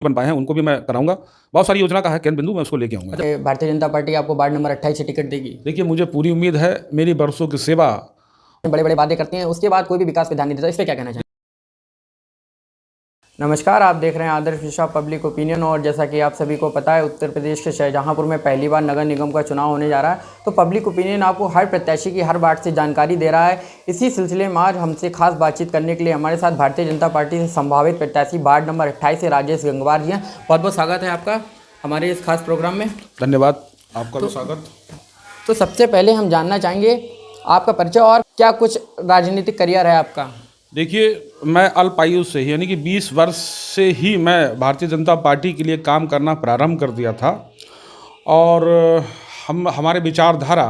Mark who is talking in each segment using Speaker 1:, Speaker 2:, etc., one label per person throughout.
Speaker 1: बन पाए हैं उनको भी मैं कराऊंगा। बहुत सारी योजना का है केंद्र बिंदु, मैं उसको लेके आऊंगा।
Speaker 2: भारतीय जनता पार्टी आपको वार्ड नंबर 28 से टिकट देगी?
Speaker 1: देखिए, मुझे पूरी उम्मीद है। मेरी बरसों की सेवा,
Speaker 2: बड़े बड़े वादे करते हैं, उसके बाद कोई भी विकास पे ध्यान नहीं देता, इस पे क्या कहना चाहिए? नमस्कार, आप देख रहे हैं आदर्श दिशा पब्लिक ओपिनियन। और जैसा कि आप सभी को पता है, उत्तर प्रदेश के शाहजहांपुर में पहली बार नगर निगम का चुनाव होने जा रहा है। तो पब्लिक ओपिनियन आपको हर प्रत्याशी की हर वार्ड से जानकारी दे रहा है। इसी सिलसिले में आज हमसे खास बातचीत करने के लिए हमारे साथ भारतीय जनता पार्टी से संभावित प्रत्याशी वार्ड नंबर 28 से राजेश गंगवार जी हैं। बहुत बहुत स्वागत है आपका हमारे इस खास प्रोग्राम में।
Speaker 1: धन्यवाद, आपका भी स्वागत।
Speaker 2: तो सबसे पहले हम जानना चाहेंगे आपका परिचय और क्या कुछ राजनीतिक करियर है आपका?
Speaker 1: देखिए, मैं अल्पायु से ही यानी कि 20 वर्ष से ही मैं भारतीय जनता पार्टी के लिए काम करना प्रारंभ कर दिया था। और हमारे विचारधारा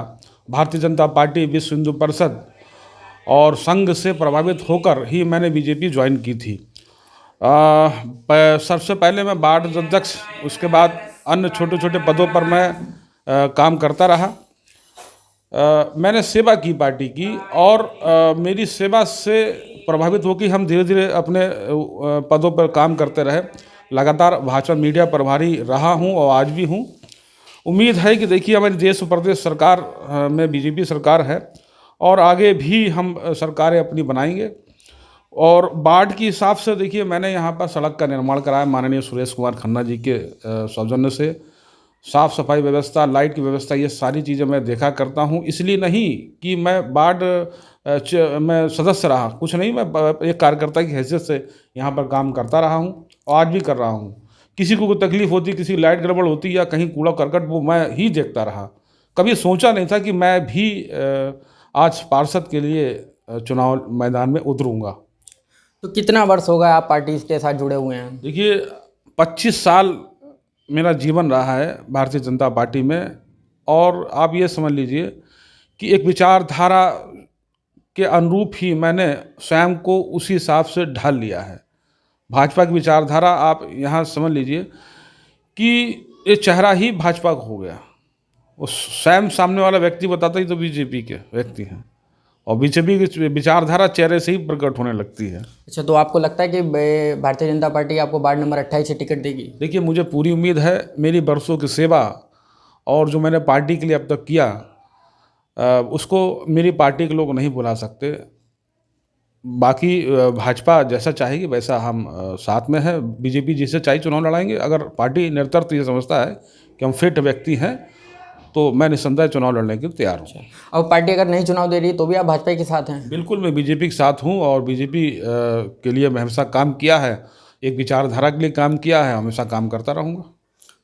Speaker 1: भारतीय जनता पार्टी, विश्व हिंदू परिषद और संघ से प्रभावित होकर ही मैंने बीजेपी ज्वाइन की थी। सबसे पहले मैं वार्ड अध्यक्ष, उसके बाद अन्य छोटे छोटे पदों पर मैं काम करता रहा। मैंने सेवा की पार्टी की, और मेरी सेवा से प्रभावित होकर हम धीरे धीरे अपने पदों पर काम करते रहे। लगातार भाजपा मीडिया प्रभारी रहा हूं और आज भी हूं। उम्मीद है कि देखिए, हमारी देश और प्रदेश सरकार में बीजेपी सरकार है और आगे भी हम सरकारें अपनी बनाएंगे। और बाढ़ के हिसाब से देखिए, मैंने यहाँ पर सड़क का निर्माण कराया माननीय सुरेश कुमार खन्ना जी के सौजन्य से। साफ़ सफाई व्यवस्था, लाइट की व्यवस्था, ये सारी चीज़ें मैं देखा करता हूँ। इसलिए नहीं कि मैं मैं सदस्य रहा, कुछ नहीं, मैं एक कार्यकर्ता की हैसियत से यहाँ पर काम करता रहा हूँ और आज भी कर रहा हूँ। किसी को कोई तकलीफ होती, किसी की लाइट गड़बड़ होती या कहीं कूड़ा करकट, वो मैं ही देखता रहा। कभी सोचा नहीं था कि मैं भी आज पार्षद के लिए चुनाव मैदान में उतरूँगा।
Speaker 2: तो कितना वर्ष हो गया आप पार्टी के साथ जुड़े हुए हैं?
Speaker 1: देखिए, 25 साल मेरा जीवन रहा है भारतीय जनता पार्टी में। और आप ये समझ लीजिए कि एक विचारधारा के अनुरूप ही मैंने स्वयं को उसी हिसाब से ढाल लिया है। भाजपा की विचारधारा, आप यहाँ समझ लीजिए कि ये चेहरा ही भाजपा का हो गया। वो स्वयं सामने वाला व्यक्ति बताता ही तो बीजेपी के व्यक्ति हैं, और बीजेपी की विचारधारा चेहरे से ही प्रकट होने लगती है।
Speaker 2: अच्छा, तो आपको लगता है कि भारतीय जनता पार्टी आपको वार्ड नंबर 28 से टिकट देगी?
Speaker 1: देखिए, मुझे पूरी उम्मीद है। मेरी बरसों की सेवा और जो मैंने पार्टी के लिए अब तक किया, उसको मेरी पार्टी के लोग नहीं भुला सकते। बाकी भाजपा जैसा चाहेगी वैसा हम साथ में है। बीजेपी जिससे चाहे चुनाव लड़ाएंगे। अगर पार्टी नेतृत्व ये समझता है कि हम फिट व्यक्ति हैं, तो मैं निस्संदेह चुनाव लड़ने के लिए तैयार हूँ।
Speaker 2: अब पार्टी अगर नहीं चुनाव दे रही तो भी आप भाजपा के साथ हैं?
Speaker 1: बिल्कुल, मैं बीजेपी के साथ हूँ और बीजेपी के लिए मैं हमेशा काम किया है, एक विचारधारा के लिए काम किया है, हमेशा काम करता रहूँगा।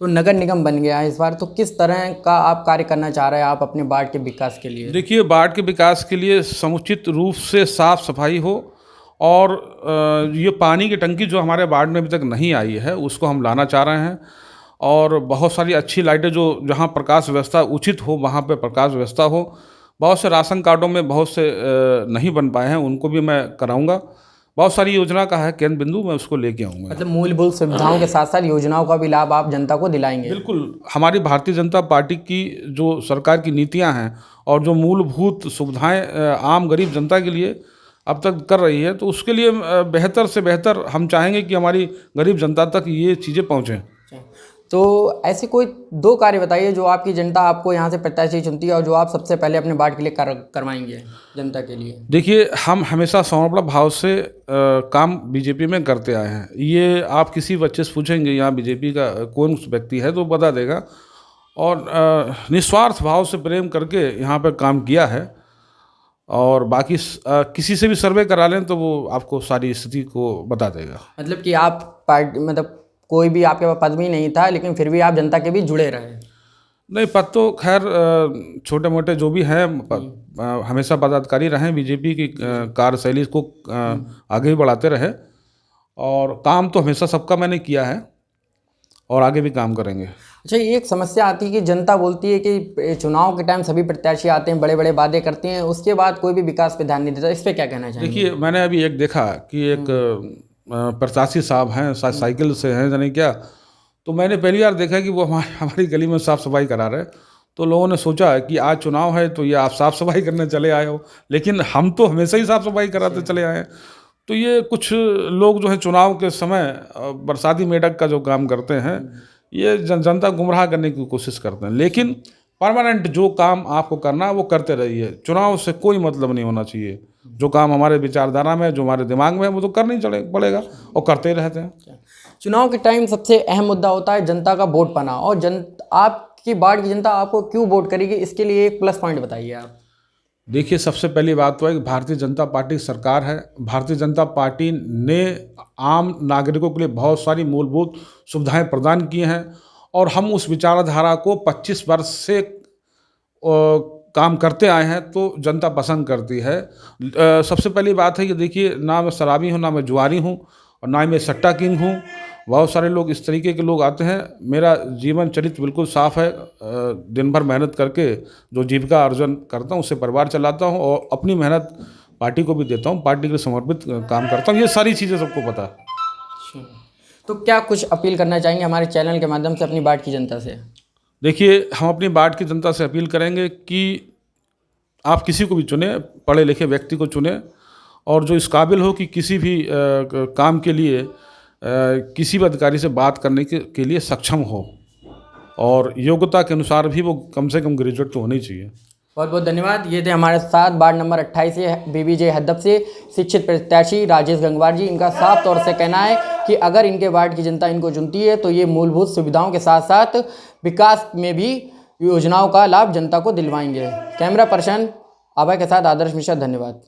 Speaker 2: तो नगर निगम बन गया है इस बार, तो किस तरह का आप कार्य करना चाह रहे हैं आप अपने वार्ड के विकास के लिए?
Speaker 1: देखिए, वार्ड के विकास के लिए समुचित रूप से साफ सफाई हो, और ये पानी की टंकी जो हमारे वार्ड में अभी तक नहीं आई है, उसको हम लाना चाह रहे हैं। और बहुत सारी अच्छी लाइटें, जो जहाँ प्रकाश व्यवस्था उचित हो वहाँ पे प्रकाश व्यवस्था हो। बहुत से राशन कार्डों में बहुत से नहीं बन पाए हैं, उनको भी मैं कराऊंगा। बहुत सारी योजना का है केंद्र बिंदु, मैं उसको लेके आऊँगा।
Speaker 2: मतलब मूलभूत सुविधाओं के साथ साथ योजनाओं का भी लाभ आप जनता को दिलाएंगे?
Speaker 1: बिल्कुल। हमारी भारतीय जनता पार्टी की जो सरकार की नीतियां हैं और जो मूलभूत सुविधाएं आम गरीब जनता के लिए अब तक कर रही है, तो उसके लिए बेहतर से बेहतर हम चाहेंगे कि हमारी गरीब जनता तक ये चीज़ें पहुँचें।
Speaker 2: तो ऐसे कोई 2 कार्य बताइए जो आपकी जनता आपको यहाँ से प्रत्याशी चुनती है और जो आप सबसे पहले अपने वार्ड के लिए करवाएंगे जनता के लिए।
Speaker 1: देखिए, हम हमेशा समर्पण भाव से काम बीजेपी में करते आए हैं। ये आप किसी बच्चे से पूछेंगे यहाँ बीजेपी का कौन व्यक्ति है, तो बता देगा। और निस्वार्थ भाव से प्रेम करके यहाँ पर काम किया है। और बाकी किसी से भी सर्वे करा लें तो वो आपको सारी स्थिति को बता देगा।
Speaker 2: मतलब कि आप पार्टी, मतलब कोई भी आपके पास पद भी नहीं था, लेकिन फिर भी आप जनता के बीच जुड़े रहे?
Speaker 1: नहीं, पद तो खैर छोटे मोटे जो भी हैं, हमेशा पदाधिकारी रहे, बीजेपी की कार्यशैली को आगे भी बढ़ाते रहे। और काम तो हमेशा सबका मैंने किया है और आगे भी काम करेंगे।
Speaker 2: अच्छा, ये एक समस्या आती है कि जनता बोलती है कि चुनाव के टाइम सभी प्रत्याशी आते हैं, बड़े बड़े वादे करते हैं, उसके बाद कोई भी विकास पे ध्यान नहीं देता, इस पर क्या कहना चाहेंगे?
Speaker 1: देखिए, मैंने अभी एक देखा कि एक प्रत्याशी साहब हैं, साइकिल से हैं जाने क्या, तो मैंने पहली बार देखा कि वो हमारी गली में साफ़ सफाई करा रहे। तो लोगों ने सोचा कि आज चुनाव है तो ये आप साफ़ सफाई करने चले आए हो, लेकिन हम तो हमेशा ही साफ़ सफाई कराते चले आए हैं। तो ये कुछ लोग जो है चुनाव के समय बरसाती मेढक का जो काम करते हैं, ये जनता गुमराह करने की कोशिश करते हैं। लेकिन परमानेंट जो काम आपको करना है वो करते रहिए, चुनाव से कोई मतलब नहीं होना चाहिए। जो काम हमारे विचारधारा में, जो हमारे दिमाग में है, वो तो करना ही पड़ेगा और करते ही रहते हैं।
Speaker 2: चुनाव के टाइम सबसे अहम मुद्दा होता है जनता का वोट पाना, और आपकी बाढ़ की जनता आपको क्यों वोट करेगी, इसके लिए एक प्लस पॉइंट बताइए आप।
Speaker 1: देखिए, सबसे पहली बात तो है कि भारतीय जनता पार्टी की सरकार है। भारतीय जनता पार्टी ने आम नागरिकों के लिए बहुत सारी मूलभूत सुविधाएं प्रदान की हैं, और हम उस विचारधारा को 25 वर्ष से काम करते आए हैं, तो जनता पसंद करती है। सबसे पहली बात है कि देखिए, ना मैं शराबी हूँ, ना मैं जुआरी हूँ, और ना ही मैं सट्टा किंग हूँ। बहुत सारे लोग इस तरीके के लोग आते हैं। मेरा जीवन चरित्र बिल्कुल साफ है। दिन भर मेहनत करके जो जीविका अर्जन करता हूँ, उससे परिवार चलाता हूँ, और अपनी मेहनत पार्टी को भी देता हूँ, पार्टी के लिए समर्पित काम करता हूँ। ये सारी चीज़ें सबको पता है।
Speaker 2: तो क्या कुछ अपील करना चाहेंगे हमारे चैनल के माध्यम से अपनी बाढ़ की जनता से?
Speaker 1: देखिए, हम अपनी बाढ़ की जनता से अपील करेंगे कि आप किसी को भी चुने, पढ़े लिखे व्यक्ति को चुने, और जो इस काबिल हो कि किसी भी काम के लिए किसी भी अधिकारी से बात करने के लिए सक्षम हो, और योग्यता के अनुसार भी वो कम से कम ग्रेजुएट तो होनी चाहिए।
Speaker 2: बहुत बहुत धन्यवाद। ये थे हमारे साथ वार्ड नंबर 28 से बीबीजे हदफ से शिक्षित प्रत्याशी राजेश गंगवार जी। इनका साफ तौर से कहना है कि अगर इनके वार्ड की जनता इनको चुनती है तो ये मूलभूत सुविधाओं के साथ साथ विकास में भी योजनाओं का लाभ जनता को दिलवाएंगे। कैमरा पर्सन अभय के साथ आदर्श मिश्रा, धन्यवाद।